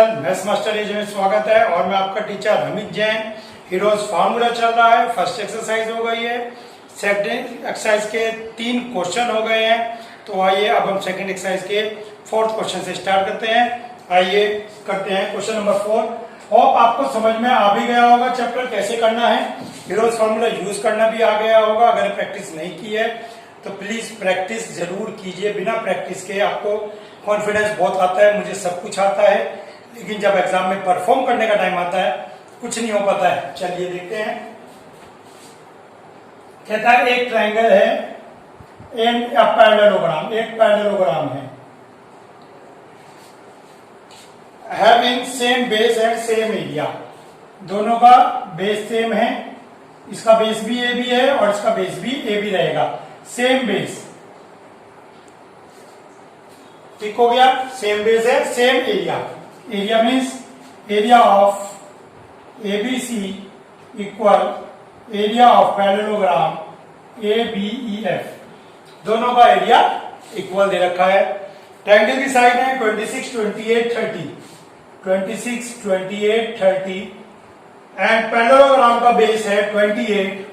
Channel maths master as में स्वागत है और मैं आपका teacher Amit Jain. Heroes formula चल रहा है, फर्स्ट एक्सरसाइज हो गई है, सेकंड एक्सरसाइज के 3 क्वेश्चन हो गए हैं। तो आइए अब हम सेकंड एक्सरसाइज के 4th क्वेश्चन से स्टार्ट करते हैं। आइए करते हैं क्वेश्चन नंबर 4। होप आपको समझ में आ भी गया होगा चैप्टर कैसे करना है, हीरोज फार्मूला यूज करना भी आ गया होगा। अगर प्रैक्टिस नहीं की है तो प्लीज प्रैक्टिस जरूर कीजिए। बिना प्रैक्टिस के आपको कॉन्फिडेंस बहुत आता है, मुझे सब कुछ आता है, लेकिन जब एग्जाम में परफॉर्म करने का टाइम आता है कुछ नहीं हो पाता है। चलिए देखते हैं। कहता है एक ट्रायंगल है एंड पैरेललोग्राम, एक पैरेललोग्राम है having same base and same area. दोनों का बेस सेम है, इसका बेस भी ए बी है और इसका बेस भी ए बी रहेगा। सेम बेस, ठीक हो गया। सेम बेस है, same area. Area means area of ABC equal area of parallelogram ABEF. दोनों का एरिया इक्वल दे रखा है। ट्रायंगल की साइड है 26, 28, 30, 26, 28, 30 एंड पैरेललोग्राम का बेस है 28।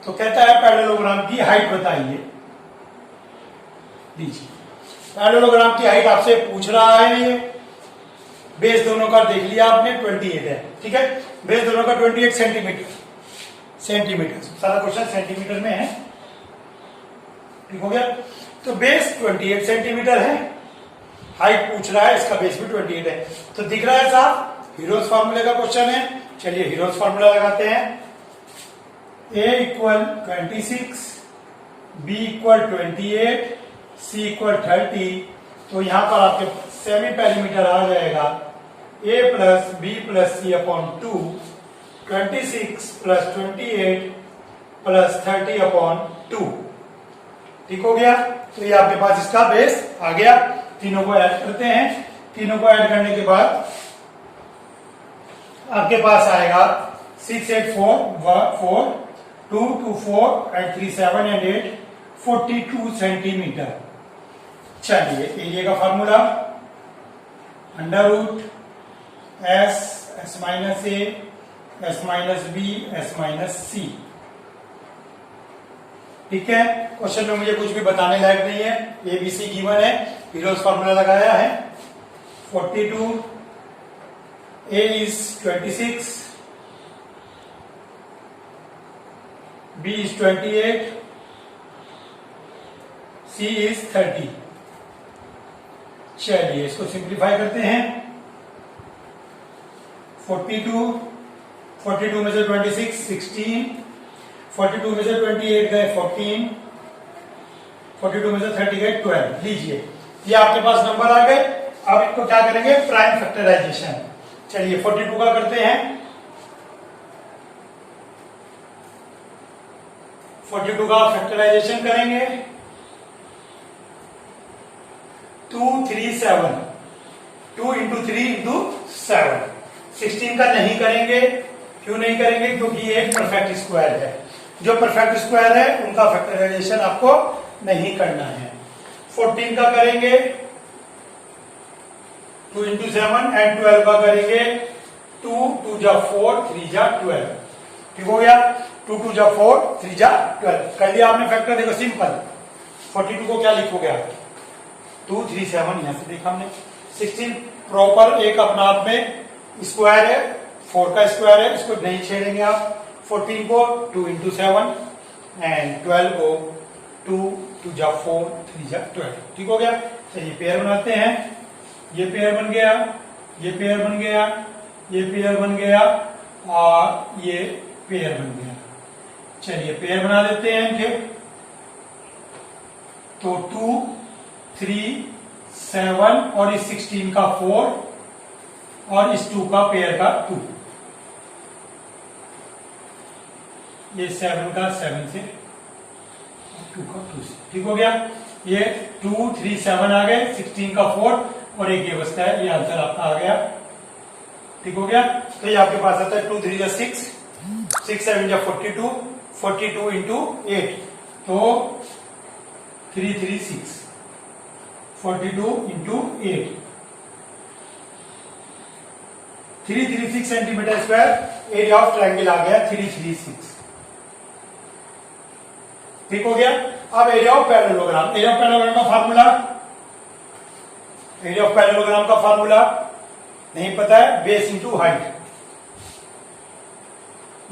तो कहता है पैरेललोग्राम की हाइट बताइए। दीजिए, पैरेललोग्राम की हाइट आपसे पूछ रहा है। ये बेस दोनों का देख लिया आपने 28 है, ठीक है। बेस दोनों का 28 सेंटीमीटर, सारा क्वेश्चन सेंटीमीटर में है, ठीक हो गया। तो बेस 28 सेंटीमीटर है, हाइट पूछ रहा है, इसका बेस भी 28 है। तो दिख रहा है साहब, हीरोज फार्मूले का क्वेश्चन है। चलिए हीरोज फार्मूला लगाते हैं। A equal 26, B equal 28, C equal 30। तो यहां पर आपके सेमी पेरीमीटर आ जाएगा A plus B plus C upon 2, 26 plus 28 plus 30 upon 2, ठीक हो गया। तो ये आपके पास इसका बेस आ गया। तीनों को ऐड करते हैं। तीनों को ऐड करने के बाद आपके पास आएगा 6, 8, 4, 2, 2, 4 एंड 3, 7 एंड 8, 42 सेंटीमीटर। चलिए एरिया का formula under root S, S minus A, S minus B, S minus C, ठीक है। क्वेश्चन में मुझे कुछ भी बताने लायक नहीं है, ए बी सी गिवन है, हीरोज फॉर्मूला लगाया है। 42, ए is 26, B is 28, C is 30। चलिए इसको सिंप्लीफाई करते हैं। 42 में से 26 16, 42 में से 28 गए 14, 42 में से 30 गए 12। लीजिए ये आपके पास नंबर आ गए। अब इनको क्या करेंगे, प्राइम फैक्टराइजेशन। चलिए 42 का करते हैं। 42 का फैक्टराइजेशन करेंगे। 2, 3, 7, 2 इंटू 3 इंटू 7। 16 का नहीं करेंगे। क्यों नहीं करेंगे? क्योंकि ये एक परफेक्ट स्क्वायर है। जो परफेक्ट स्क्वायर है उनका फैक्टराइजेशन आपको नहीं करना है। 14 का करेंगे 2 इंटू 7 एंड 12 का करेंगे 2, 2 जा 4, 3 जा 12, ठीक हो गया। 2, 2 जा 4, 3 जा 12 कर लिया आपने फैक्टर। देखो सिंपल, 42 को क्या लिखोगे आप, 2, 3, 7 यहां से देखा हमने। 16 प्रॉपर एक अपना आप में स्क्वायर है, 4 का स्क्वायर है, इसको नहीं छेड़ेंगे आप। 14 को 2 इंटू 7 एंड 12 को 2, 2 जा 4, 3 जा 12, ठीक हो गया। चलिए पेयर बनाते हैं। ये पेयर बन गया, ये पेयर बन गया, ये पेयर बन गया और ये पेयर बन गया। चलिए पेयर बना देते हैं इनके। तो 2, 3, 7 और इस 16 का 4 और इस 2 का पेयर का 2। ये 7 का 7 से, 2 का 2 से, ठीक हो गया। ये 2, 3, 7 आ गए, 16 का 4 और एक ये बचता है। ये आंसर आपका आ गया, ठीक हो गया। तो ये आपके पास आता है 2, 3 जा 6, 6, 7 जा 42, 42 इंटू 8, तो 3, 3, 6, 42 into 8 336 centimetre square area of triangle आ गया 336। ठीक हो गया। अब area of parallelogram, area of parallelogram का फार्मूला, एरिया ऑफ पैरेललोग्राम का फार्मूला नहीं पता है, base into height.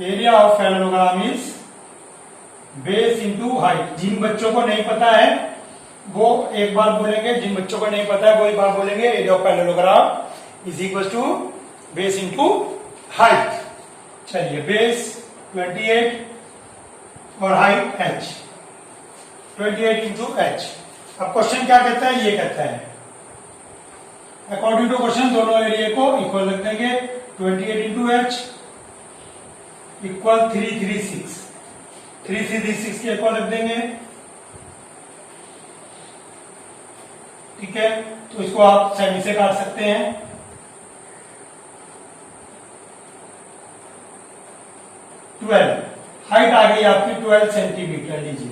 Area of parallelogram is base into height. जिन बच्चों को नहीं पता है वो एक बार बोलेंगे, जिन बच्चों को नहीं पता है वो एक बार बोलेंगे। Area of parallelogram is equal to base into height. चलिए, बेस 28 और हाइट h, 28 इंटू h। अब क्वेश्चन क्या कहता है, ये कहता है अकॉर्डिंग टू क्वेश्चन दोनों एरिया को इक्वल रख देंगे। 28 इंटू h इक्वल 336, 336 के इक्वल रख देंगे। ठीक है, तो इसको आप सेमी से काट सकते हैं। हाइट आ गई आपकी 12 सेंटीमीटर। लीजिए,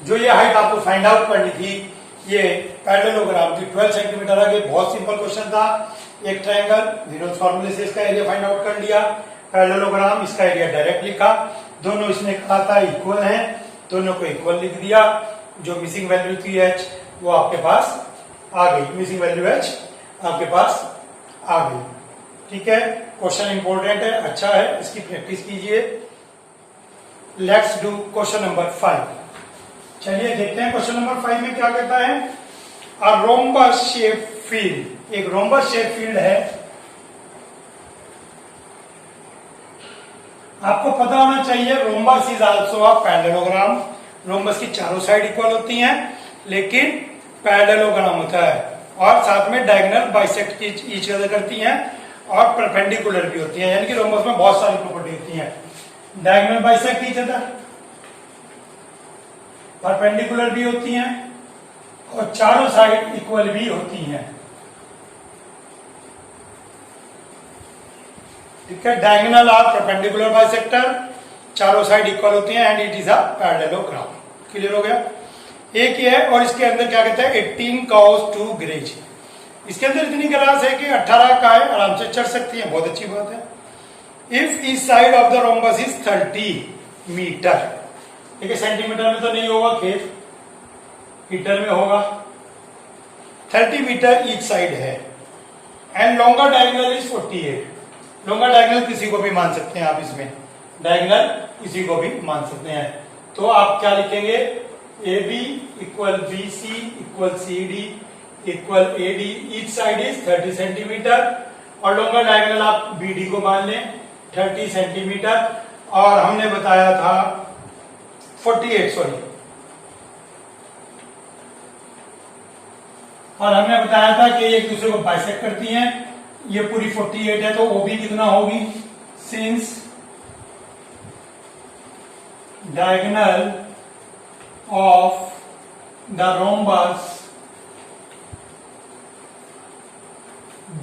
जो ये हाइट आपको फाइंड आउट करनी थी, ये पैरेललोग्राम की 12 सेंटीमीटर आ गई। बहुत सिंपल क्वेश्चन था। एक ट्रायंगल, वीरोस फार्मूले से इसका एरिया फाइंड आउट कर लिया। पैरेललोग्राम, इसका एरिया डायरेक्ट लिखा। दोनों इसने कहा था इक्वल हैं, दोनों को इक्वल लिख दिया। जो मिसिंग वैल्यू थी h वो आपके पास आ गई, मिसिंग वैल्यू h आपके पास आ गई। ठीक है, क्वेश्चन इंपॉर्टेंट है, अच्छा है, इसकी प्रैक्टिस कीजिए। Let's do question number 5। चलिए देखते हैं क्वेश्चन नंबर 5 में क्या कहता है। अ रोम्बस शेप फील्ड, एक रोम्बस शेप फील्ड है। आपको पता होना चाहिए rhombus is also a parallelogram. Rhombus की चारों साइड इक्वल होती हैं, लेकिन पैरेललोग्राम होता है और साथ में डायगोनल बाइसेक्ट ईच अदर करती हैं और परपेंडिकुलर भी होती हैं। यानी कि रोम्बस में बहुत सारी प्रॉपर्टी होती हैं। Diagonal bisect each other, perpendicular भी होती हैं और चारों साइड इक्वल भी होती हैं। ठीक है, डायगोनल और परपेंडिकुलर बाइसेक्टर, चारों साइड इक्वल होती हैं and it is a parallelogram. Clear हो गया। एक ये है और इसके अंदर क्या कहता है 18 काउज 2 ग्रेज। इसके अंदर इतनी ग्रास है कि 18 गाय आराम से चढ़ सकती है, बहुत अच्छी बात है। If is side of the rhombus is 30 metre, देखिए सेंटीमीटर में तो नहीं होगा, खेत मीटर में होगा। 30 मीटर ईच साइड है and longer diagonal is 48। Longer diagonal किसी को भी मान सकते हैं आप, इसमें डायगोनल किसी को भी मान सकते हैं। तो आप क्या लिखेंगे, A B equal B C equal C D equal A D. Each side is 30 centimetre और लॉन्गर डायगोनल आप बी डी को मान लें 30 सेंटीमीटर। और हमने बताया था 48, सॉरी, और हमने बताया था कि एक दूसरे को बाइसेक्ट करती हैं। ये पूरी 48 है तो वो भी कितना होगी, since diagonal of the rhombus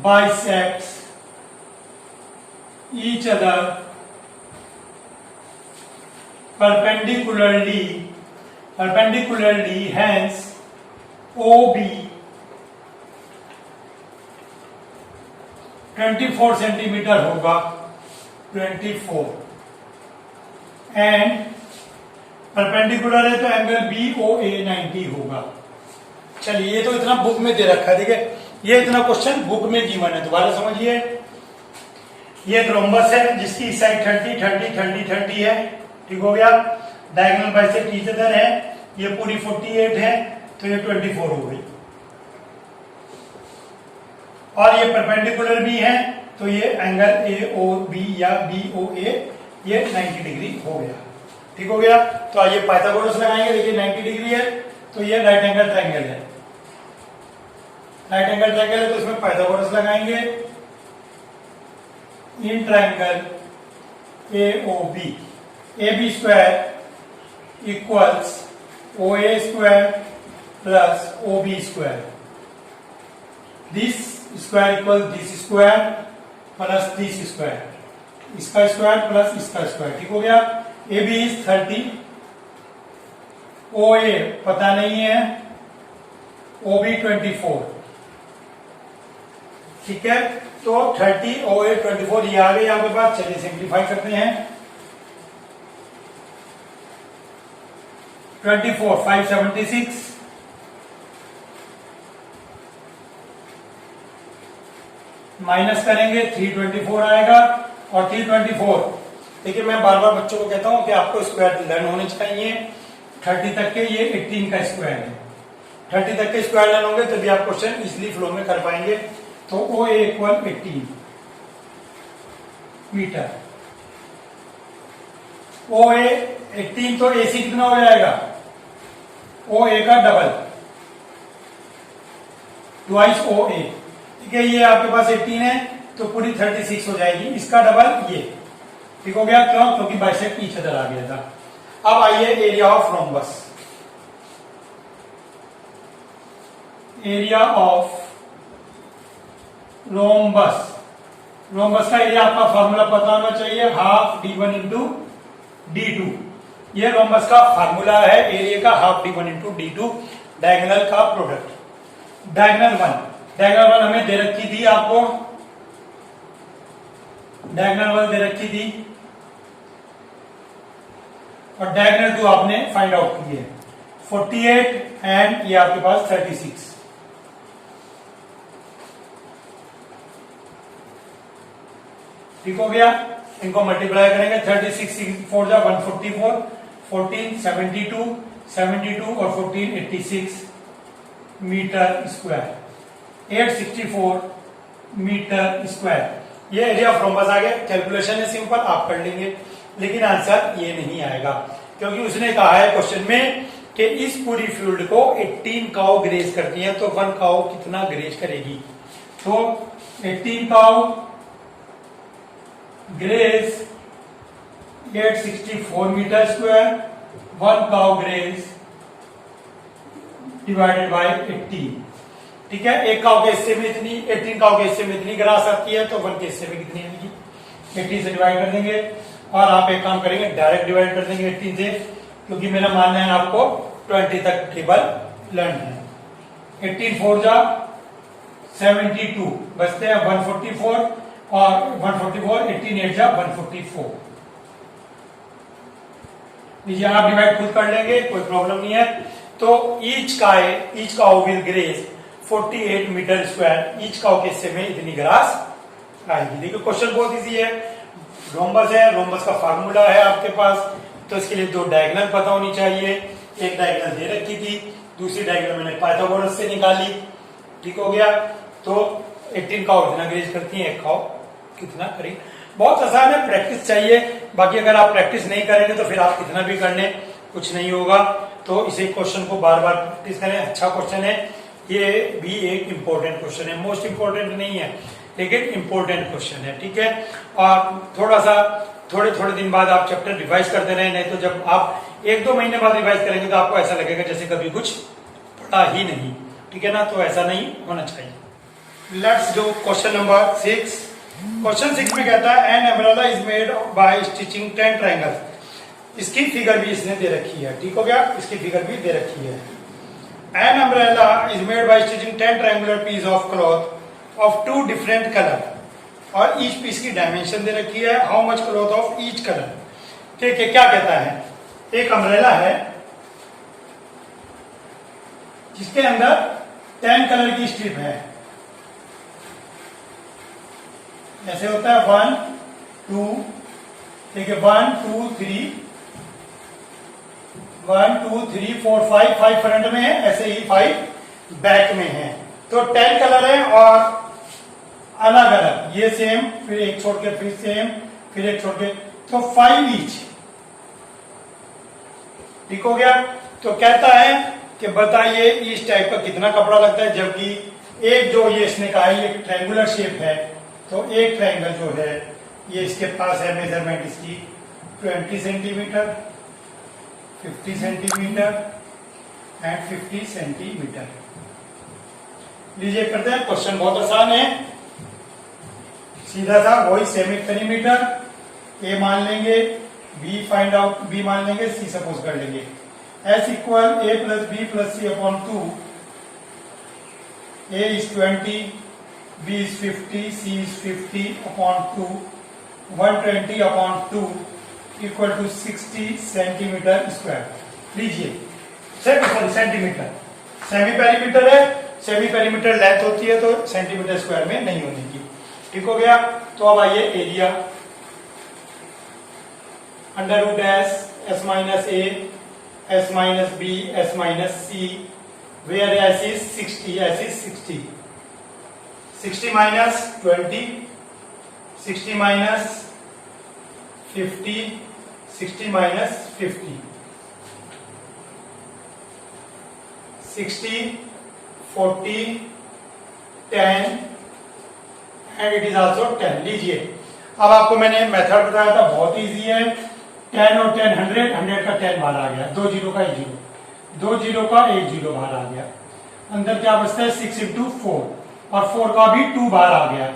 bisects each other perpendicularly, hence OB 24 centimetre होगा, 24 एंड परपेंडिकुलर है तो एंगल BOA 90 होगा। चलिए, ये तो इतना बुक में दे रखा है, ठीक है, ये इतना क्वेश्चन बुक में गिवन है। दोबारा समझिए, ये एक रोम्बस है जिसकी साइड 30 30 30 30 है। ठीक हो गया। डायगोनल बाइसेक्ट ईच अदर है, ये पूरी 48 है तो ये 24 हो गई। और ये परपेंडिकुलर भी है तो ये एंगल AOB या BOA ये 90 डिग्री हो गया। ठीक हो गया। तो आइए पाइथागोरस लगाएंगे। देखिए 90 डिग्री है तो ये राइट एंगल ट्रायंगल है, राइट एंगल ट्रायंगल है तो इसमें पाइथागोरस लगाएंगे। In triangle AOB, AB square equals OA square plus OB square. This square equal this square plus this square, इसका स्क्वायर प्लस इसका स्क्वायर। ठीक हो गया। AB इज 30, OA पता नहीं है, OB 24। ठीक है, तो 30 और 24 ये आ गए आपके पास। चलिए सिंप्लीफाई करते हैं। 24 576 माइनस करेंगे 324 आएगा। और 324 देखिए, मैं बार बार बच्चों को कहता हूं कि आपको स्क्वायर लर्न होने चाहिए। 30 तक के ये 18 का स्क्वायर है। 30 तक के स्क्वायर लर्न होंगे तभी आप क्वेश्चन इजिली फ्लो में कर पाएंगे। तो ओ ए इक्वल 18 मीटर। ओ ए 18 तो ए सी कितना हो जाएगा? ओ ए का डबल, ट्वाइस ओ ए। ठीक है, ये आपके पास 18 है तो पूरी 36 हो जाएगी। इसका डबल ये। ठीक हो गया? क्यों? क्योंकि बाइसेक्ट ईच अदर आ गया था। अब आइए area of rhombus. Area of rhombus. Rhombus का एरिया आपका फॉर्मूला पता होना चाहिए, हाफ d1 इंटू d2। ये रोम्बस का फार्मूला है, एरिया का half d1 into d2, diagonal का प्रोडक्ट। डायगोनल 1 हमें दे रखी थी आपको, डायगोनल 1 दे रखी थी और डायगोनल 2 आपने फाइंड आउट की है। 48 एंड ये आपके पास 36। ठीक हो गया? इनको मल्टीप्लाई करेंगे। 36 4 जा 144, 14 72, 72 और 14 86 मीटर स्क्वायर, 864 मीटर स्क्वायर। ये एरिया ऑफ रोम्बस आ गया। कैलकुलेशन है सिंपल, आप कर लेंगे, लेकिन आंसर ये नहीं आएगा क्योंकि उसने कहा है क्वेश्चन में कि इस पूरी फील्ड को 18 काउ ग्रेज करती है, तो 1 काउ कितना ग्रेज करेगी? तो 18 cow graze 864 metre square, 1 cow graze divided by 18। ठीक है, एक काउ के हिस्से में इतनी, 18 काउ के हिस्से में इतनी ग्रास आती है, तो 1 के हिस्से में कितनी आएगी? 18 से डिवाइड कर देंगे। और आप एक काम करेंगे, डायरेक्ट डिवाइड कर देंगे 18 से, क्योंकि मेरा मानना है आपको 20 तक टेबल लर्न है। 18 4 जा 72, बचते हैं 144 और 144, 18 8 जा 144। लीजिए, आप डिवाइड खुद कर लेंगे, कोई प्रॉब्लम नहीं है। तो each cow will graze 48 metre square. Each cow के हिस्से में इतनी ग्रास आएगी। देखिए, क्वेश्चन बहुत इजी है। रोम्बस है, रोम्बस का फार्मूला है आपके पास, तो इसके लिए 2 डायगोनल पता होनी चाहिए। एक डायगोनल दे रखी थी, दूसरी डायगोनल मैंने पाइथागोरस से निकाली। ठीक हो गया? तो 18 काउ कितना ग्रेज करती है, एक काउ कितना करेगी। बहुत आसान है, प्रैक्टिस चाहिए। बाकी अगर आप प्रैक्टिस नहीं करेंगे तो फिर आप कितना भी कर लें, कुछ नहीं होगा। तो इसे क्वेश्चन को बार बार प्रैक्टिस करें। अच्छा क्वेश्चन है, ये भी एक इंपॉर्टेंट क्वेश्चन है। मोस्ट इंपॉर्टेंट नहीं है, लेकिन इंपॉर्टेंट क्वेश्चन है। ठीक है, और थोड़ा सा थोड़े दिन बाद आप चैप्टर रिवाइज करते रहे, नहीं तो जब आप 1-2 महीने बाद रिवाइज करेंगे तो आपको ऐसा लगेगा जैसे कभी कुछ पढ़ा ही नहीं। ठीक है ना? तो ऐसा नहीं होना चाहिए। Let's do question number 6। Question 6 में कहता है an umbrella is made by stitching 10 triangles. इसकी फिगर भी इसने दे रखी है। ठीक हो गया? इसकी फिगर भी दे रखी है। An umbrella is made by stitching 10 triangular piece of cloth of 2 different colour, और ईच पीस की डायमेंशन दे रखी है। How much cloth of each colour. ठीक है, क्या कहता है? एक अम्ब्रेला है जिसके अंदर 10 कलर की स्ट्रिप है। ऐसे होता है 1 2, ठीक है, 1 2 3 1 2 3 4 5 फ्रंट में है, ऐसे ही 5 बैक में है। तो 10 कलर है और अलग अलग, ये सेम, फिर एक छोड़ के फिर सेम, फिर एक छोड़ के, तो 5 ईच। ठीक हो गया? तो कहता है कि बताइए इस टाइप का कितना कपड़ा लगता है, जबकि एक जो ये इसने कहा है एक ट्रायंगुलर शेप है, तो एक ट्रायंगल जो है ये इसके पास है मेजरमेंट इसकी 20 सेंटीमीटर, 50 सेंटीमीटर एंड 50 सेंटीमीटर। लीजिए करते हैं, क्वेश्चन बहुत आसान है, सीधा सा वही सेमी सेंटीमीटर। ए मान लेंगे, बी फाइंड आउट, बी मान लेंगे, सी सपोज कर लेंगे। S equal A plus B plus C upon 2। A is 20, B is 50, C is 50 upon 2, 120 upon 2 equal to 60 centimetre square. लीजिए सेंटीमीटर, सेमी पेरीमीटर है, सेमी पेरीमीटर लेंथ होती है तो centimetre square में नहीं होने की। ठीक हो गया। तो अब आइए area, under root S minus A S minus B S minus C, where S is 60, S is 60, 60 minus 20, 60 minus 50, 60 minus 50, 60, 40, 10 and it is also 10। लीजिए अब आपको मैंने मेथड बताया था, बहुत इजी है। 10 और 10 100, 100 का 10 बाहर आ गया, 2 जीरो का 1 जीरो, 2 जीरो का 1 जीरो बाहर आ गया। अंदर क्या बचता है 6 इंटू 4 और 4 का भी 2 बाहर आ गया।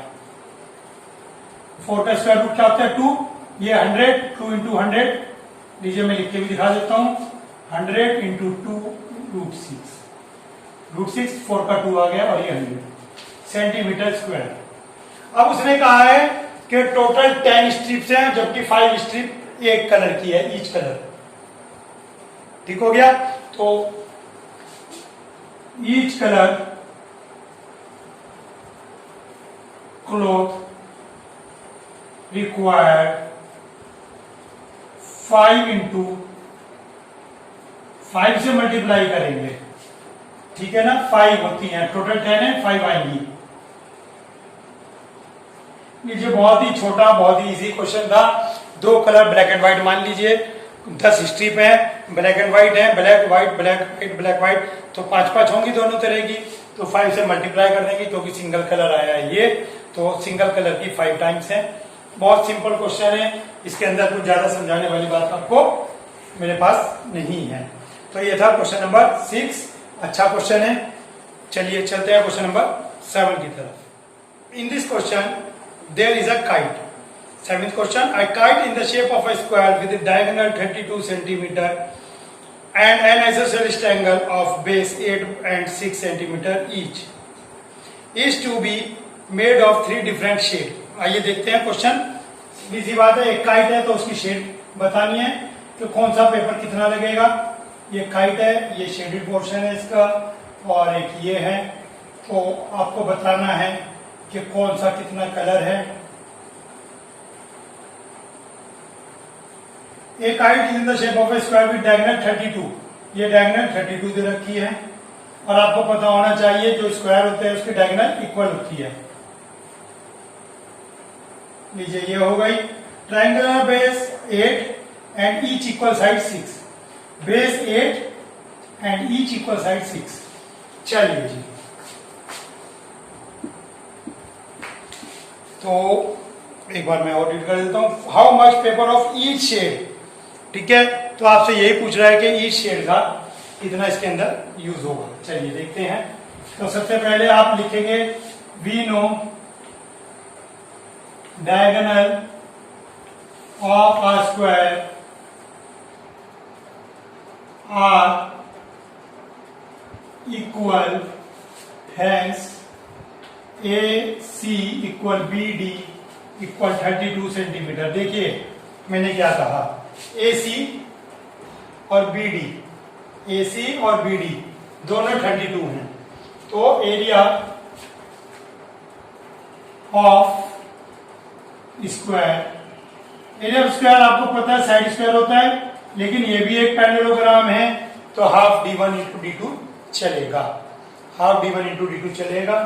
4 का स्क्वायर रूट क्या होता है 2, ये 100, 2 इंटू 100, लीजिए मैं लिख के भी दिखा देता हूं, 100 इंटू 2 रूट 6, रूट 6 4 का 2 आ गया और ये 100 सेंटीमीटर स्क्वायर। अब उसने कहा है कि टोटल 10 स्ट्रिप्स हैं जबकि 5 स्ट्रिप एक कलर की है, ईच कलर। ठीक हो गया। तो each colour cloth required 5 into 5 से मल्टीप्लाई करेंगे, ठीक है ना, 5 होती हैं, टोटल 10 है, 5 आएंगी। लीजिए बहुत ही छोटा, बहुत ही इजी क्वेश्चन था। 2 कलर ब्लैक एंड व्हाइट मान लीजिए, 10 स्ट्रिप है, ब्लैक एंड व्हाइट है, black white black white black white, तो 5-5 होंगी दोनों तरह की, तो 5 से मल्टीप्लाई कर देंगे क्योंकि सिंगल कलर आया है ये, तो सिंगल कलर की 5 टाइम्स है। बहुत सिंपल क्वेश्चन है, इसके अंदर कुछ ज्यादा समझाने वाली बात आपको मेरे पास नहीं है। तो ये था क्वेश्चन नंबर 6, अच्छा क्वेश्चन है। चलिए चलते हैं क्वेश्चन नंबर 7 की तरफ। In this question there is a kite. 7th question, a kite in the shape of a square with a diagonal 32 centimeter and an isosceles triangle of base 8 and 6 centimeter each is to be made of 3 different shade. आइए देखते हैं question. सीधी सी बात है, एक kite है तो उसकी shade बतानी है कि कौन सा पेपर कितना लगेगा। ये काइट है, ये शेडेड पोर्शन है इसका, और एक ये है, तो आपको बताना है कि कौन सा कितना कलर है। एक kite in the shape of A square with diagonal 32, ये डायगोनल 32 दे रखी है, और आपको पता होना चाहिए जो स्क्वायर होते हैं उसकी डायगोनल इक्वल होती है। लीजिए ये हो गई। Triangular base 8 and each equal side 6, base 8 and each equal side 6। चलिए जी, तो एक बार मैं और रीड कर देता हूं। How much paper of each shade, ठीक है, तो आपसे यही पूछ रहा है कि ईच शेड का कितना इसके अंदर यूज होगा। चलिए देखते हैं। तो सबसे पहले आप लिखेंगे we know diagonal of a square are equal, hence A C equal B D equal 32 centimetre. देखिए मैंने क्या कहा, ए सी और बी डी, ए सी और बी डी दोनों 32 हैं, तो area of square, area of square आपको पता है साइड स्क्वायर होता है, लेकिन ये भी एक पैरेललोग्राम है, तो हाफ d1 इंटू d2 चलेगा, हाफ d1 इंटू d2 चलेगा,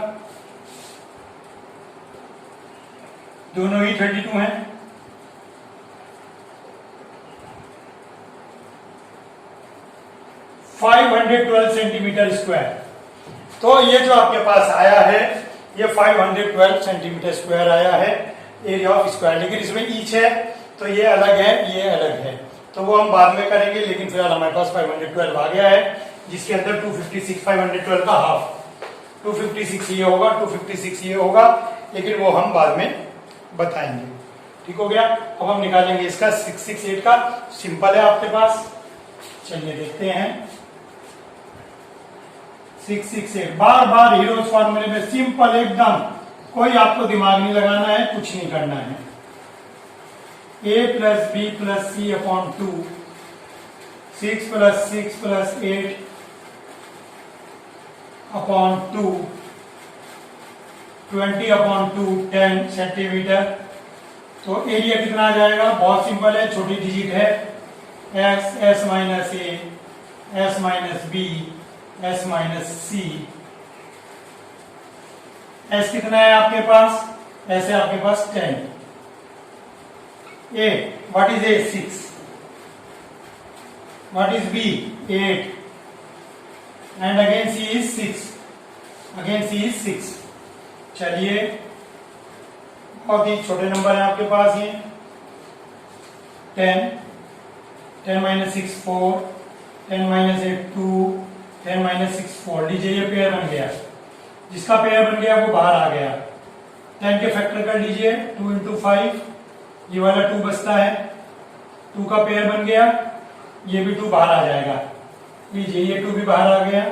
दोनों ही 32 हैं। $512 सेंटीमीटर स्क्वायर, तो ये जो आपके पास आया है ये 512 सेंटीमीटर स्क्वायर आया है एरिया ऑफ स्क्वायर। लेकिन इसमें ईच है तो ये अलग है, ये अलग है, तो वो हम बाद में करेंगे। लेकिन फिलहाल हमारे पास 512 आ गया है, जिसके अंदर 256, 512 का हाफ 256 ये होगा, 256 ये होगा, लेकिन वो हम बाद में बताएंगे। ठीक हो गया। अब हम निकालेंगे इसका 668 का, सिंपल है आपके पास। चलिए देखते हैं 668, बार बार हीरोज फॉर्मूले में सिंपल एकदम कोई आपको दिमाग नहीं लगाना है, कुछ नहीं करना है। a plus B plus C upon 2, 6 plus 8 upon 2, 20 upon 2, 10 centimetre. तो एरिया कितना आ जाएगा? बहुत सिंपल है, छोटी डिजिट है, x s minus A s minus B s minus C. s कितना है आपके पास? s है आपके पास 10। a, what is a? 6। what is b? 8। and again c is 6। again c is 6। चलिए, बहुत ही छोटे नंबर है आपके पास ये। 10, 10 माइनस 6 4, 10 माइनस 8 2, 10 माइनस 6 4। लीजिए ये पेयर बन गया, जिसका पेयर बन गया वो बाहर आ गया। 10 के फैक्टर कर लीजिए, 2 इंटू 5, ये वाला 2 बचता है, 2 का पेयर बन गया, ये भी 2 बाहर आ जाएगा। लीजिए ये 2 भी बाहर आ गया,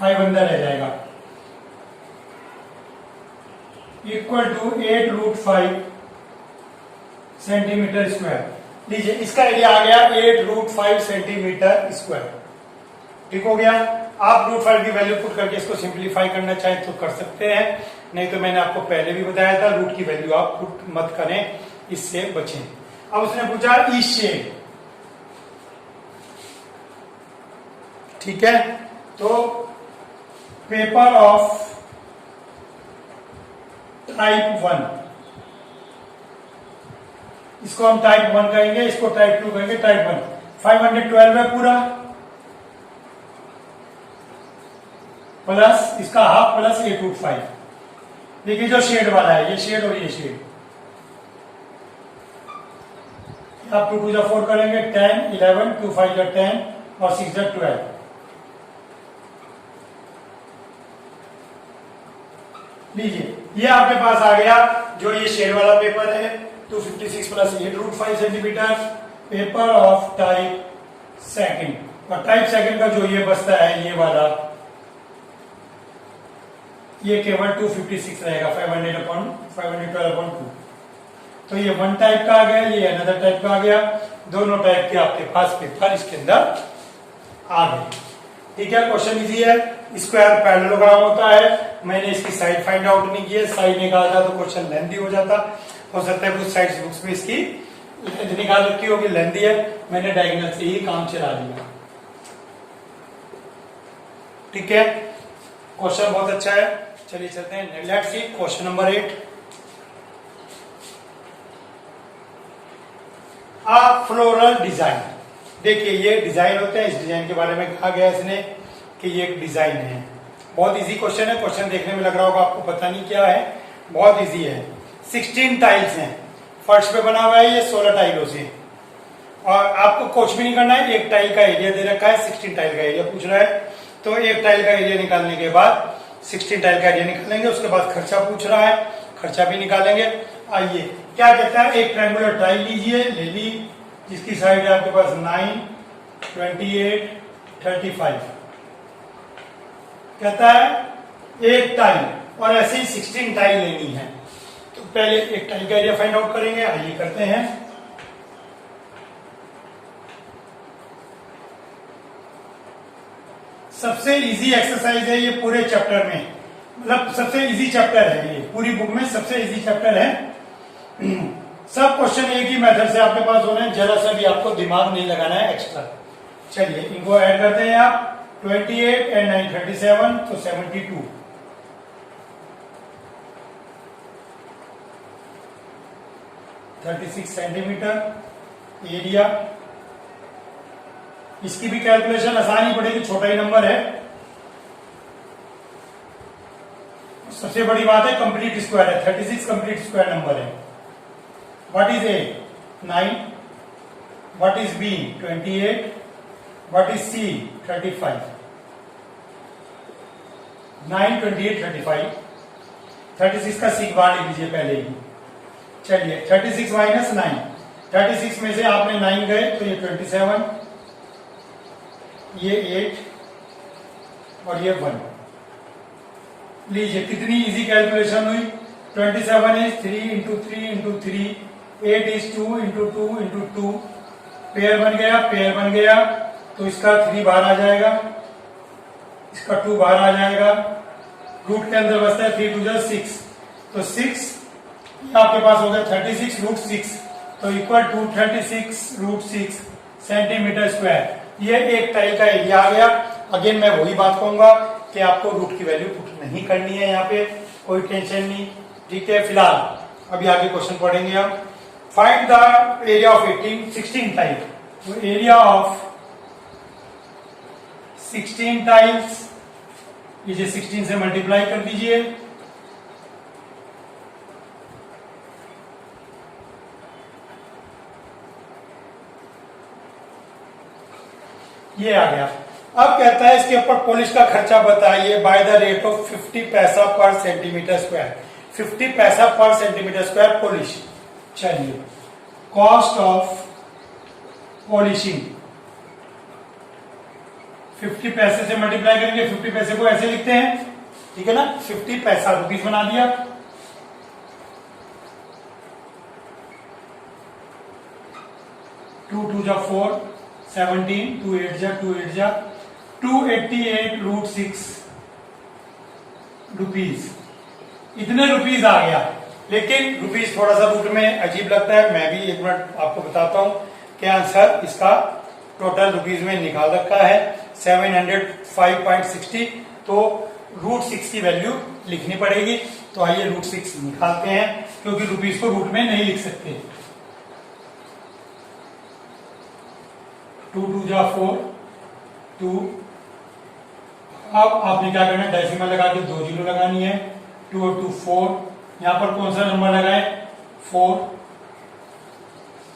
5 अंदर रह जाएगा। Equal to 8√5 centimetre square. लीजिए इसका एरिया आ गया 8√5 सेंटीमीटर स्क्वायर। ठीक हो गया। आप √5 की वैल्यू पुट करके इसको सिंप्लीफाई करना चाहें तो कर सकते हैं, नहीं तो मैंने आपको पहले भी बताया था रूट की वैल्यू आप पुट मत करें, इससे बचें। अब उसने पूछा इस शेड, ठीक है, तो पेपर ऑफ टाइप 1, इसको हम टाइप 1 कहेंगे, इसको टाइप 2 कहेंगे। टाइप 1 512 है पूरा, प्लस इसका हाफ प्लस 8√5। देखिए जो शेड वाला है, ये शेड और ये शेड, आप 2 2 4 करेंगे, 10 11 2 5 10 और 6 12। लीजिए ये आपके पास आ गया जो ये शेड वाला पेपर है, 256 plus 8√5 centimetre, paper of type second. और टाइप सेकंड का जो ये बचता है ये वाला, ये केवल 256 रहेगा, 512/2। तो ये 1 टाइप का आ गया, ये अनदर टाइप का आ गया। दोनों टाइप के आपके पास पेपर इसके अंदर आ गए। ठीक है, क्वेश्चन इजी है। स्क्वायर पैरेललोग्राम होता है, मैंने इसकी साइड फाइंड आउट नहीं की है, साइड निकालता तो क्वेश्चन लेंथी हो जाता। हो सकता है कुछ साइड बुक्स में इसकी लेंथ निकाल रखी होगी, लेंथी है, मैंने डायगोनल से ही काम चला दिया। ठीक है, क्वेश्चन बहुत अच्छा है। चलिए चलते हैं, let's see question number 8। A floral design. देखिए ये डिजाइन होते हैं, इस डिजाइन के बारे में कहा गया इसने कि ये एक डिजाइन है। बहुत इजी क्वेश्चन है, क्वेश्चन देखने में लग रहा होगा आपको पता नहीं क्या है, बहुत इजी है। 16 टाइल्स हैं, फर्श पे बना हुआ है ये 16 टाइलों से, और आपको कुछ भी नहीं करना है। एक टाइल का एरिया दे रखा है, 16 टाइल का एरिया पूछ रहा है, तो एक टाइल का एरिया निकालने के बाद 16 टाइल का एरिया निकालेंगे, उसके बाद खर्चा पूछ रहा है, खर्चा भी निकालेंगे। आइए क्या कहता है, एक ट्रायंगुलर टाइल लीजिए, ले ली, जिसकी साइड है आपके पास 9, 28, 35। कहता है एक टाइल, और ऐसे ही 16 टाइल लेनी है। तो पहले एक टाइल का एरिया फाइंड आउट करेंगे, आइए करते हैं। सबसे इजी एक्सरसाइज है ये पूरे चैप्टर में, मतलब सबसे इजी चैप्टर है ये पूरी बुक में, सबसे इजी चैप्टर है। सब क्वेश्चन एक ही मेथड से आपके पास होने हैं, जरा सा भी आपको दिमाग नहीं लगाना है एक्स्ट्रा। चलिए इनको ऐड करते हैं आप, 28 and 9 37, तो 72। Centimetre area. इसकी भी कैलकुलेशन आसान ही पड़ेगी, छोटा ही नंबर है। सबसे बड़ी बात है कंप्लीट स्क्वायर है, 36 कंप्लीट स्क्वायर नंबर है। What is A? 9। What is B? 28। What is C? 35। 9, 28, 35। 36 का सीख बाहर लिख लीजिए पहले ही। चलिए 36 माइनस 9, 36 में से आपने 9 गए तो ये 27, ये 8 और ये 1। लीजिए कितनी इजी कैलकुलेशन हुई, 27 is 3 into 3 into 3, 8 is 2 into 2 into 2, pair बन गया, तो इसका 3 बाहर आ जाएगा, इसका 2 बाहर आ जाएगा, रूट के अंदर बचता है 3 2 6, तो 6 आपके पास हो गया 36 रूट 6, तो equal to 36 root 6 centimetre square. ये एक टाइप का एरिया आ गया। अगेन मैं वही बात कहूंगा कि आपको रूट की वैल्यू पुट नहीं करनी है, यहाँ पे कोई टेंशन नहीं, ठीक है। फिलहाल अभी आगे क्वेश्चन पढ़ेंगे हम। Find the area of 16 type, तो एरिया ऑफ 16 टाइल्स, इसे 16 से मल्टीप्लाई कर दीजिए, ये आ गया। अब कहता है इसके ऊपर पॉलिश का खर्चा बताइए बाय द रेट ऑफ 50 पैसा पर सेंटीमीटर स्क्वायर। 50 पैसा पर सेंटीमीटर स्क्वायर पॉलिश। चलिए, कॉस्ट ऑफ पॉलिशिंग 50 पैसे से मल्टीप्लाई करेंगे। 50 पैसे को ऐसे लिखते हैं, ठीक है ना, 50 पैसा रुपीज बना दिया। टू 2 जा 4, 17, 2 8 जा 2 8 जा 288 रूट 6 रुपीज। इतने रुपीज आ गया, लेकिन रुपीज थोड़ा सा रूट में अजीब लगता है। मैं भी एक मिनट आपको बताता हूं कि आंसर इसका टोटल रुपीज में निकाल रखा है 705.60, तो रूट 6 की वैल्यू लिखनी पड़ेगी। तो आइए रूट 6 निकालते हैं, क्योंकि रुपीज को रूट में नहीं लिख सकते। 2 2 जा 4, 2। अब आपने क्या करना है, डेसिमल लगा के 2 जीरो लगानी है। 2 और 2 4, यहां पर कौन सा नंबर लगाए, 4,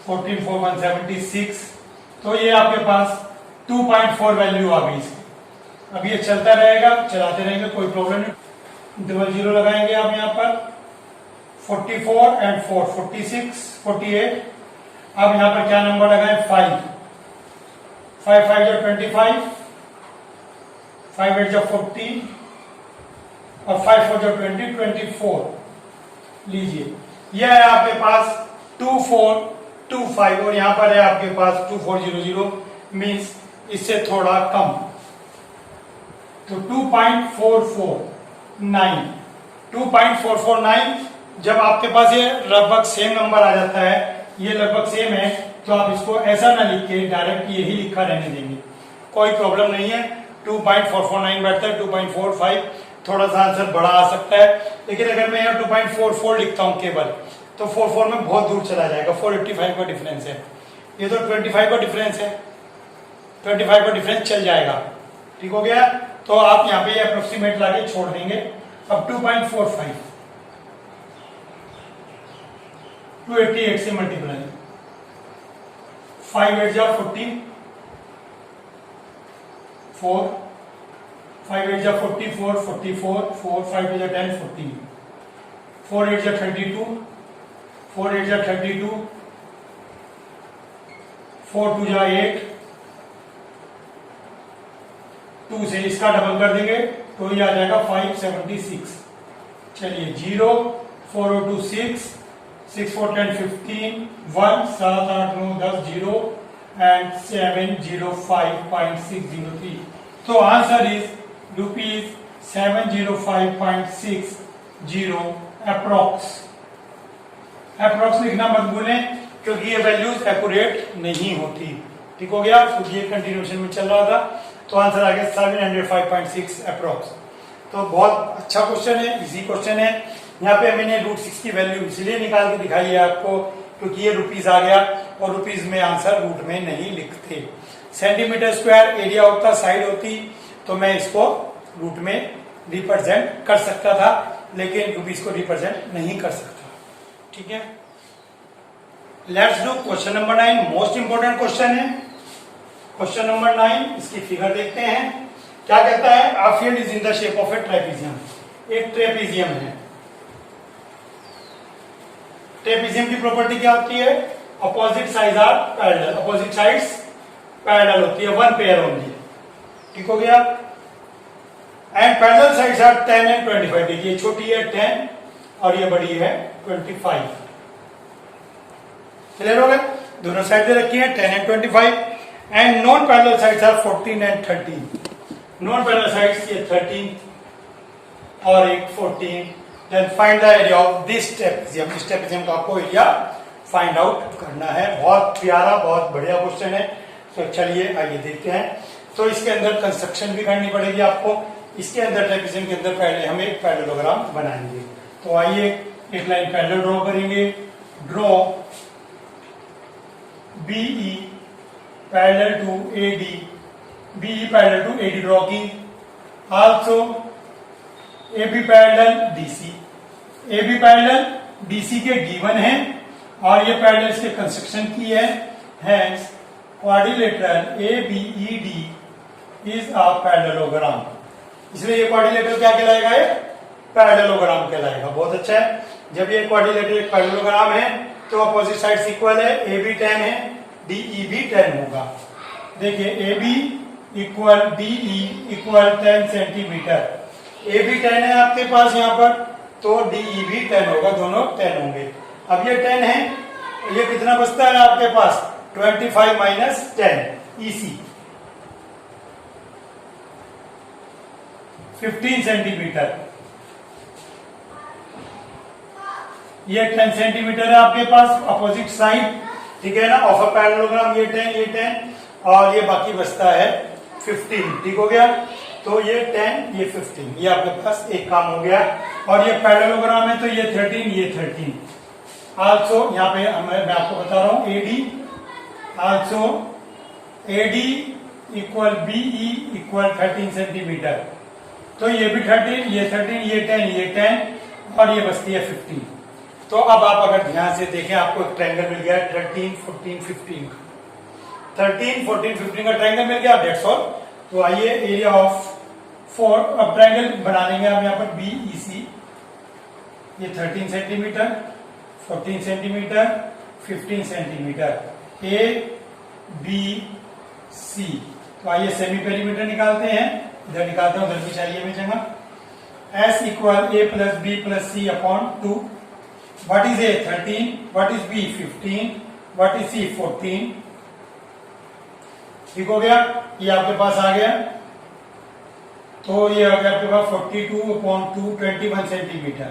14 4 176, तो ये आपके पास 2.4 वैल्यू आ गई इसकी। अब ये चलता रहेगा, चलाते रहेंगे, कोई प्रॉब्लम नहीं। डबल जीरो लगाएंगे आप यहां पर, 44 एंड 4 46 48। अब यहां पर क्या नंबर लगाए, 5 5 5 जो 25, 5 8 जो 40 और 5 4 जो 20 24। लीजिए, यह है आपके पास 2425 और यहां पर है आपके पास 2400, मीन्स इससे थोड़ा कम, तो 2.449। 2.449 जब आपके पास ये लगभग सेम नंबर आ जाता है, ये लगभग सेम है, तो आप इसको ऐसा ना लिख के डायरेक्ट यही लिखा रहने देंगे, कोई प्रॉब्लम नहीं है। 2.449 बैठता है, 2.45 थोड़ा सा आंसर बड़ा आ सकता है, लेकिन अगर मैं यहाँ 2.44 लिखता हूं केवल, तो 44 में बहुत दूर चला जाएगा। 485 का डिफरेंस है, ये तो 25 का डिफरेंस है, 25 का डिफरेंस चल जाएगा, ठीक हो गया। तो आप यहाँ पे अप्रोक्सीमेट लाके छोड़ देंगे। अब 2.45 288 से मल्टीप्लाई, 5 8 जा 40, 4 5 8 जा 44 44 4 5 2 जा 10 14, 4 8 जा 32, 4 8 जा 32, 4 2 जा 8, 2 से इसका डबल कर देंगे तो ये आ जाएगा 576। चलिए 0 4 और 2 6 6 4 10 15 1 7 8 9 10 0 and 705.603। तो answer is rupees 705.60 approx. Approx लिखना मत भूलें, क्योंकि ये वैल्यूज एक्यूरेट नहीं होती, ठीक हो गया। तो ये कंटिन्यूएशन में चल रहा था, तो आंसर आ गया 705.6 अप्रोक्स। तो बहुत अच्छा क्वेश्चन है, इजी क्वेश्चन है। यहाँ पे मैंने रूट 6 की वैल्यू इसलिए निकाल के दिखाई है आपको, क्योंकि ये रुपीज आ गया और रुपीज में आंसर रूट में नहीं लिखते। सेंटीमीटर स्क्वायर एरिया होता, साइड होती, तो मैं इसको रूट में रिप्रेजेंट कर सकता था, लेकिन रुपीज को रिप्रेजेंट नहीं कर सकता, ठीक है। Let's do question number 9, most important question है। क्वेश्चन नंबर 9, इसकी फिगर देखते हैं। क्या कहता है, a field is in the shape of a trapezium. एक ट्रेपीजियम है। ट्रेपीजियम की प्रॉपर्टी क्या होती है, opposite side are parallel, opposite sides parallel होती है, वन पेयर ओनली, ठीक हो गया। And parallel sides are 10 and 25 degree, छोटी है 10 और ये बड़ी है 25। क्लियर हो गया? दोनों साइड रखी है 10 and 25 and non parallel sides are 14 and 13। Non parallel sides ये 13 और एक 14। Then find the area of this trapezium. इस ट्रेपेजियम का आपको एरिया फाइंड आउट करना है। बहुत प्यारा, बहुत बढ़िया क्वेश्चन है। तो चलिए आइए देखते हैं। तो इसके अंदर कंस्ट्रक्शन भी करनी पड़ेगी आपको। इसके अंदर ट्रेपेजियम के अंदर पहले हम एक पैरेललोग्राम बनाएंगे। तो आइए एक लाइन पैरेलल ड्रॉ करेंगे। Draw BE parallel to AD, BE parallel to AD draw की। Also AB parallel DC, AB parallel DC के गिवन है और ये पैरेलल इसके कंस्ट्रक्शन की है। Hence quadrilateral ABED is a parallelogram. इसलिए ये क्वाड्रिलेटरल क्या कहलाएगा? ये पैरेललोग्राम कहलाएगा। बहुत अच्छा है। जब ये क्वाड्रिलेटरल एक पैरेललोग्राम है तो अपोजिट साइड्स इक्वल है। AB 10 है, DE भी 10 होगा। देखिए AB equal DE equal 10 centimetre. AB 10 है आपके पास यहाँ पर, तो DE भी 10 होगा, दोनों 10 होंगे। अब ये 10 है, ये कितना बचता है आपके पास? 25 माइनस 10 EC 15 सेंटीमीटर। ये 10 सेंटीमीटर है आपके पास अपोजिट साइड, ठीक है ना, ऑफ अ पैरेललोग्राम। ये 10 और ये बाकी बचता है 15। ठीक हो गया? तो ये 10 ये 15, ये आपके पास एक काम हो गया। और ये पैरेललोग्राम है तो ये 13 ये 13। आल्सो यहाँ पे मैं आपको बता रहा हूं AD also AD equal BE equal 13 centimetre. तो ये भी 13 ये 13 ये 10 ये 10 और ये बचती है 15। तो अब आप अगर ध्यान से देखें आपको एक ट्रायंगल मिल गया 13 14 15 का। 13 14 15 का ट्रायंगल मिल गया। That's all. तो आइए एरिया ऑफ 4 अब ट्रायंगल बना लेंगे हम यहाँ पर BEC। ये 13 सेंटीमीटर 14 सेंटीमीटर 15 सेंटीमीटर ABC। तो आइए सेमी पेरीमीटर निकालते हैं। इधर निकालते हैं, उधर भी चाहिए हमें जगह। S equal A plus B plus C upon 2। What is A? 13. What is B? 15. What is C? 14. ठीक हो गया? ये आपके पास आ गया। तो ये आ गया आपके पास 42 अपॉन 2 21 सेंटीमीटर।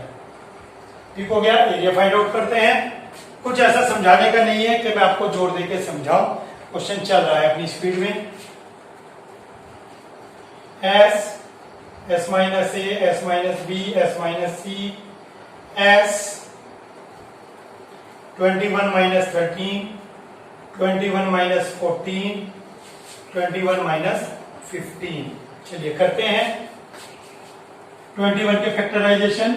ठीक हो गया? एरिया फाइंड आउट करते हैं। कुछ ऐसा समझाने का नहीं है कि मैं आपको जोर देके समझाऊं। क्वेश्चन चल रहा है अपनी स्पीड में। S minus A, S minus B, S minus C, S 21 minus 13, 21 minus 14, 21 minus 15। चलिए करते हैं 21 के फैक्टराइजेशन।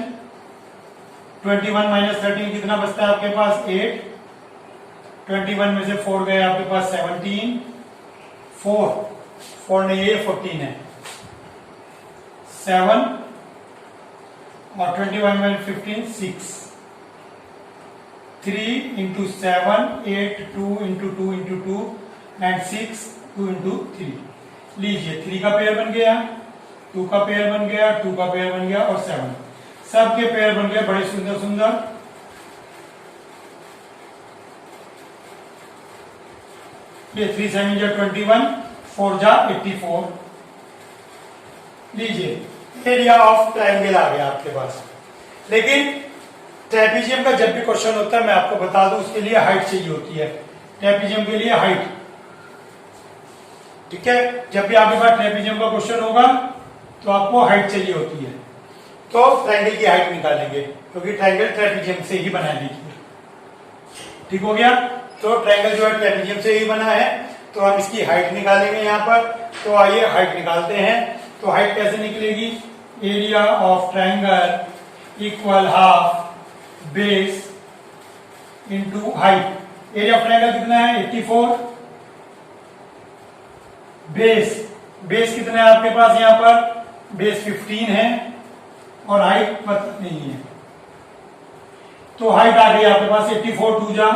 21 माइनस 13 कितना बचता है आपके पास? 8। 21 में से 4 गए आपके पास 17। 4 नहीं ये 14 है। 7 और 21 में 15 6। 3 into 7 8 2 into 2 into 2 and 6 2 into 3। लीजिए 3 का पेयर बन गया, 2 का पेयर बन गया, 2 का पेयर बन गया और 7 सबके पेयर बन गए। बड़े सुंदर सुंदर। ये 3 7 जा 21 4 जा 84। लीजिए एरिया ऑफ ट्रायंगल आ गया आपके पास। लेकिन ट्रेपेजियम का जब भी क्वेश्चन होता है मैं आपको बता दूं उसके लिए हाइट चाहिए होती है। ट्रेपेजियम के लिए हाइट, ठीक है। जब भी आपके पास ट्रेपेजियम का क्वेश्चन होगा तो आपको हाइट चाहिए होती है। तो ट्रायंगल की हाइट निकालेंगे क्योंकि ट्रायंगल ट्रेपेजियम से ही बना लीजिए। ठीक हो गया? तो ट्रायंगल जो है ट्रेपेजियम से ही बना है तो हम इसकी हाइट निकालेंगे यहाँ पर। तो आइए हाइट निकालते हैं। तो हाइट कैसे निकलेगी? Area of triangle equal half base into height. Area of triangle कितना है? 84। बेस कितना है आपके पास? यहाँ पर बेस 15 है और हाइट पता नहीं है। तो हाइट आ गई आपके पास 84 2 जा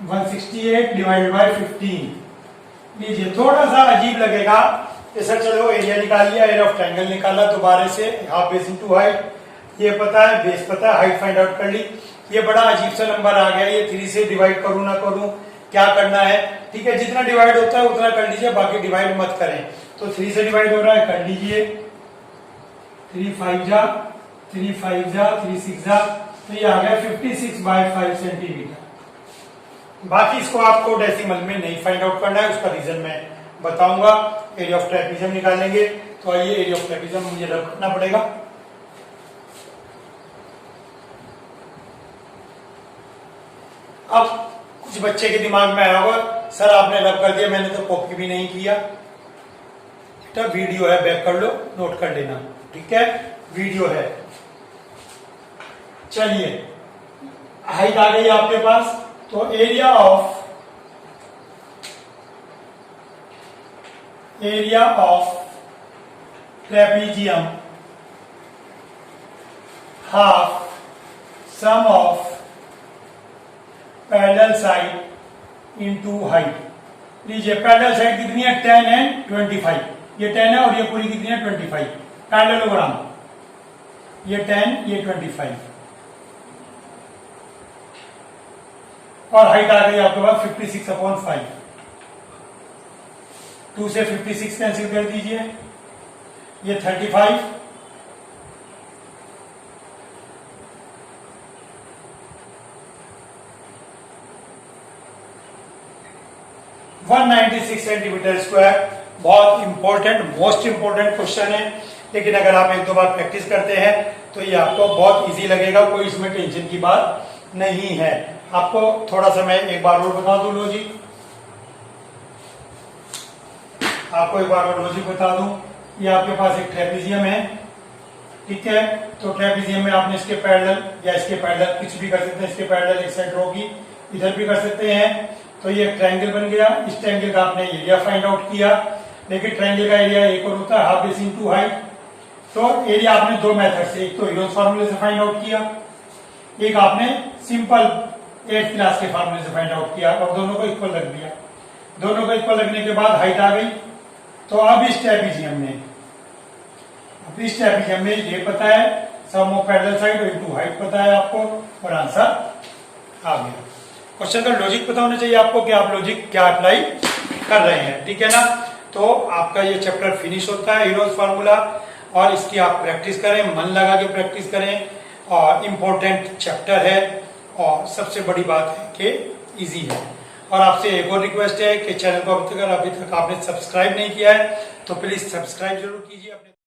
168 डिवाइडेड बाय 15। लीजिए थोड़ा सा अजीब लगेगा। सर चलो एरिया निकाल लिया, एरिया ऑफ ट्रायंगल निकाला, दोबारा से हाफ बेस इंटू हाइट ये पता है, बेस पता है, हाइट फाइंड आउट कर ली। ये बड़ा अजीब सा नंबर आ गया, ये 3 से डिवाइड करूं ना करूं, क्या करना है? ठीक है, जितना डिवाइड होता है उतना कर लीजिए, बाकी डिवाइड मत करें। तो 3 से डिवाइड हो रहा है, कर लीजिए। 3 5 जा, 3 5 जा, 3 6 जा, तो ये आ गया 56/5 सेंटीमीटर। बाकी इसको आपको डेसिमल में नहीं फाइंड आउट करना है, उसका रीजन मैं बताऊंगा। एरिया ऑफ ट्रेपीजियम निकालेंगे, तो आइए एरिया ऑफ ट्रेपीजियम मुझे रब करना पड़ेगा। अब कुछ बच्चे के दिमाग में आया होगा, सर आपने रब कर दिया, मैंने तो कॉपी भी नहीं किया। बेटा वीडियो है, बैक कर लो, नोट कर लेना, ठीक है, वीडियो है। चलिए, हाइट आ गई आपके पास, तो area of trapezium half sum of parallel side into height. लीजिए पैरेलल साइड कितनी है, 10 एंड 25। ये 10 है और ये पूरी कितनी है, 25। पैरेललोग्राम, ये 10, ये 25, और हाइट आ गई आपके पास 56/5। 2 से 56 कैंसिल कर दीजिए, ये 35, सेंटीमीटर स्क्वायर। बहुत इंपॉर्टेंट, मोस्ट इंपॉर्टेंट क्वेश्चन है, लेकिन अगर आप 1-2 बार प्रैक्टिस करते हैं तो ये आपको बहुत इजी लगेगा, कोई इसमें टेंशन की बात नहीं है। आपको थोड़ा सा मैं एक बार और बता दूं लॉजिक, आपको एक बार और लॉजिक बता दूं। ये आपके पास एक ट्रेपीजियम है, ठीक है, तो ट्रेपीजियम में आपने इसके पैरेलल या इसके पैरेलल कुछ भी कर सकते हैं, इसके पैरेलल एक सेंटर होगी, इधर भी कर सकते हैं। तो ये ट्रायंगल बन गया, इस ट्रायंगल का आपने एरिया फाइंड आउट किया, लेकिन ट्रायंगल का एरिया एक और होता है हाफ बेस इनटू हाइट। तो एरिया आपने 2 मेथड से, एक तो हीरोज फार्मूले से फाइंड आउट किया, एक आपने सिंपल 8th क्लास के फार्मूले से फाइंड आउट किया, और दोनों को इक्वल रख दिया। दोनों को इक्वल रखने के बाद हाइट आ गई। तो अब इस ट्रेपीजियम में ये पता है, sum of parallel side into height पता है आपको, और आंसर आ गया। क्वेश्चन का लॉजिक पता होना चाहिए आपको कि आप लॉजिक क्या अप्लाई कर रहे हैं, ठीक है ना। तो आपका ये चैप्टर फिनिश होता है, हीरोज फार्मूला, और इसकी आप प्रैक्टिस करें, मन लगा के प्रैक्टिस करें, और इम्पोर्टेंट चैप्टर है, और सबसे बड़ी बात है कि इजी है। और आपसे एक और रिक्वेस्ट है कि चैनल को अभी तक आपने सब्सक्राइब नहीं किया है तो प्लीज सब्सक्राइब जरूर कीजिए अपने